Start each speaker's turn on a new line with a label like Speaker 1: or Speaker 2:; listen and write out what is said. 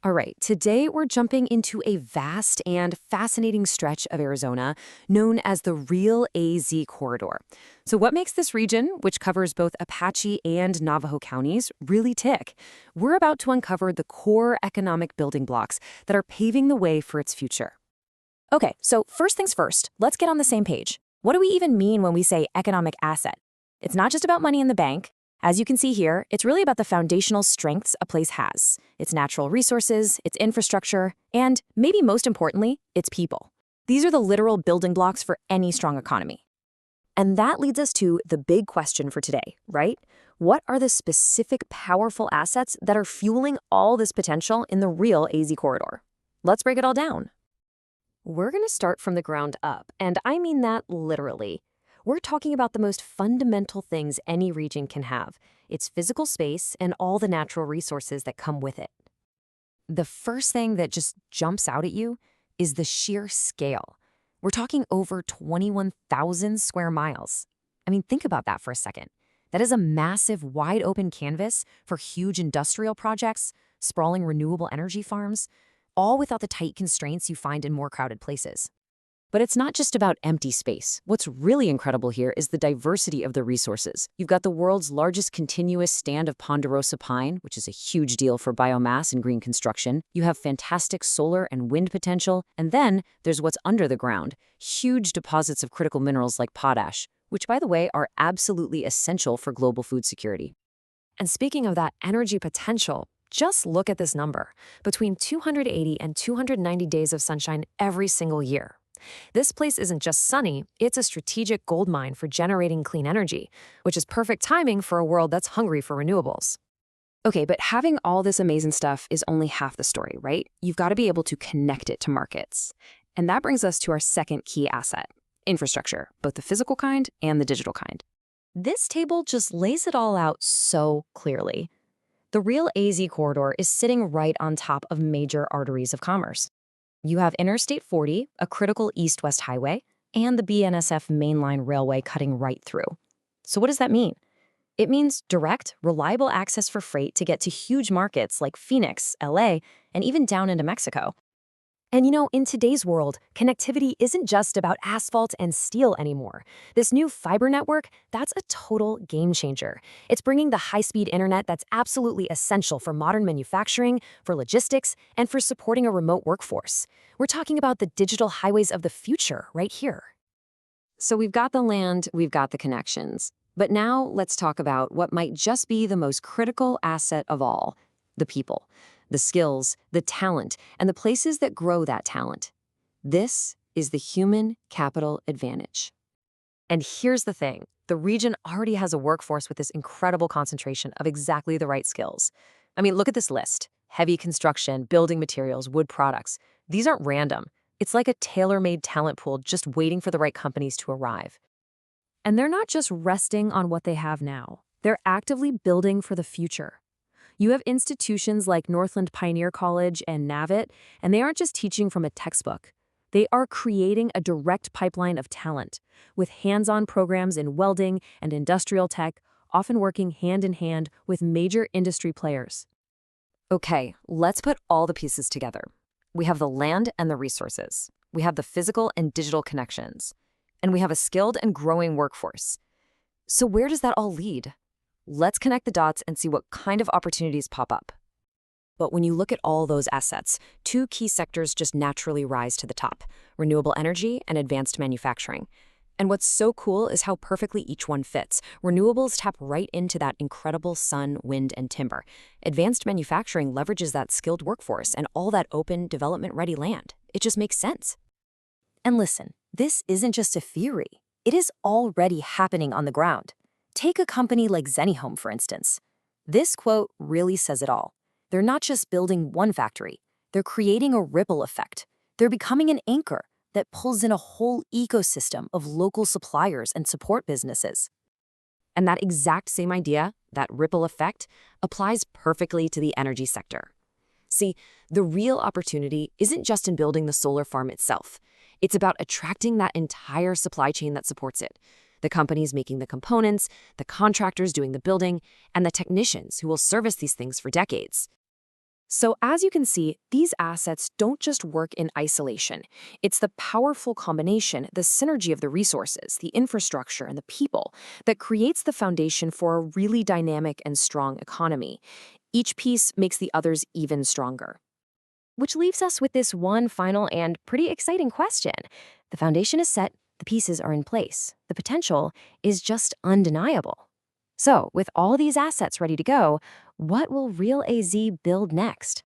Speaker 1: All right, today we're jumping into a vast and fascinating stretch of Arizona known as the Real AZ Corridor. So, what makes this region, which covers both Apache and Navajo counties, really tick? We're about to uncover the core economic building blocks that are paving the way for its future.
Speaker 2: Okay, so first things first, let's get on the same page. What do we even mean when we say economic asset? It's not just about money in the bank. As you can see here, it's really about the foundational strengths a place has, its natural resources, its infrastructure, and, maybe most importantly, its people. These are the literal building blocks for any strong economy. And that leads us to the big question for today, right? What are the specific powerful assets that are fueling all this potential in the real AZ corridor? Let's break it all down. We're going to start from the ground up, and I mean that literally. We're talking about the most fundamental things any region can have, its physical space and all the natural resources that come with it. The first thing that just jumps out at you is the sheer scale. We're talking over 21,000 square miles. I mean, think about that for a second. That is a massive, wide-open canvas for huge industrial projects, sprawling renewable energy farms, all without the tight constraints you find in more crowded places. But it's not just about empty space. What's really incredible here is the diversity of the resources. You've got the world's largest continuous stand of ponderosa pine, which is a huge deal for biomass and green construction. You have fantastic solar and wind potential. And then there's what's under the ground, huge deposits of critical minerals like potash, which, by the way, are absolutely essential for global food security. And speaking of that energy potential, just look at this number, between 280 and 290 days of sunshine every single year. This place isn't just sunny, it's a strategic goldmine for generating clean energy, which is perfect timing for a world that's hungry for renewables.
Speaker 1: Okay, but having all this amazing stuff is only half the story, right? You've got to be able to connect it to markets. And that brings us to our second key asset, infrastructure, both the physical kind and the digital kind.
Speaker 2: This table just lays it all out so clearly. The real AZ corridor is sitting right on top of major arteries of commerce. You have Interstate 40, a critical east-west highway, and the BNSF mainline railway cutting right through. So what does that mean? It means direct, reliable access for freight to get to huge markets like Phoenix, LA, and even down into Mexico. And in today's world, connectivity isn't just about asphalt and steel anymore. This new fiber network, that's a total game changer. It's bringing the high-speed internet that's absolutely essential for modern manufacturing, for logistics, and for supporting a remote workforce. We're talking about the digital highways of the future right here.
Speaker 1: So we've got the land, we've got the connections. But now let's talk about what might just be the most critical asset of all, the people. The skills, the talent, and the places that grow that talent. This is the human capital advantage.
Speaker 2: And here's the thing. The region already has a workforce with this incredible concentration of exactly the right skills. I mean, look at this list. Heavy construction, building materials, wood products. These aren't random. It's like a tailor-made talent pool just waiting for the right companies to arrive. And they're not just resting on what they have now. They're actively building for the future. You have institutions like Northland Pioneer College and NAVIT, and they aren't just teaching from a textbook. They are creating a direct pipeline of talent, with hands-on programs in welding and industrial tech, often working hand in hand with major industry players.
Speaker 1: Okay, let's put all the pieces together. We have the land and the resources. We have the physical and digital connections. And we have a skilled and growing workforce. So where does that all lead? Let's connect the dots and see what kind of opportunities pop up. But when you look at all those assets, two key sectors just naturally rise to the top: renewable energy and advanced manufacturing. And what's so cool is how perfectly each one fits. Renewables tap right into that incredible sun, wind, and timber. Advanced manufacturing leverages that skilled workforce and all that open, development-ready land. It just makes sense.
Speaker 2: And listen, this isn't just a theory. It is already happening on the ground. Take a company like Zenihome, for instance. This quote really says it all. They're not just building one factory. They're creating a ripple effect. They're becoming an anchor that pulls in a whole ecosystem of local suppliers and support businesses.
Speaker 1: And that exact same idea, that ripple effect, applies perfectly to the energy sector. See, the real opportunity isn't just in building the solar farm itself. It's about attracting that entire supply chain that supports it. The companies making the components, the contractors doing the building, and the technicians who will service these things for decades.
Speaker 2: So, as you can see, these assets don't just work in isolation. It's the powerful combination, the synergy of the resources, the infrastructure, and the people that creates the foundation for a really dynamic and strong economy. Each piece makes the others even stronger.
Speaker 3: Which leaves us with this one final and pretty exciting question. The foundation is set, the pieces are in place. The potential is just undeniable. So, with all these assets ready to go, what will Real AZ build next?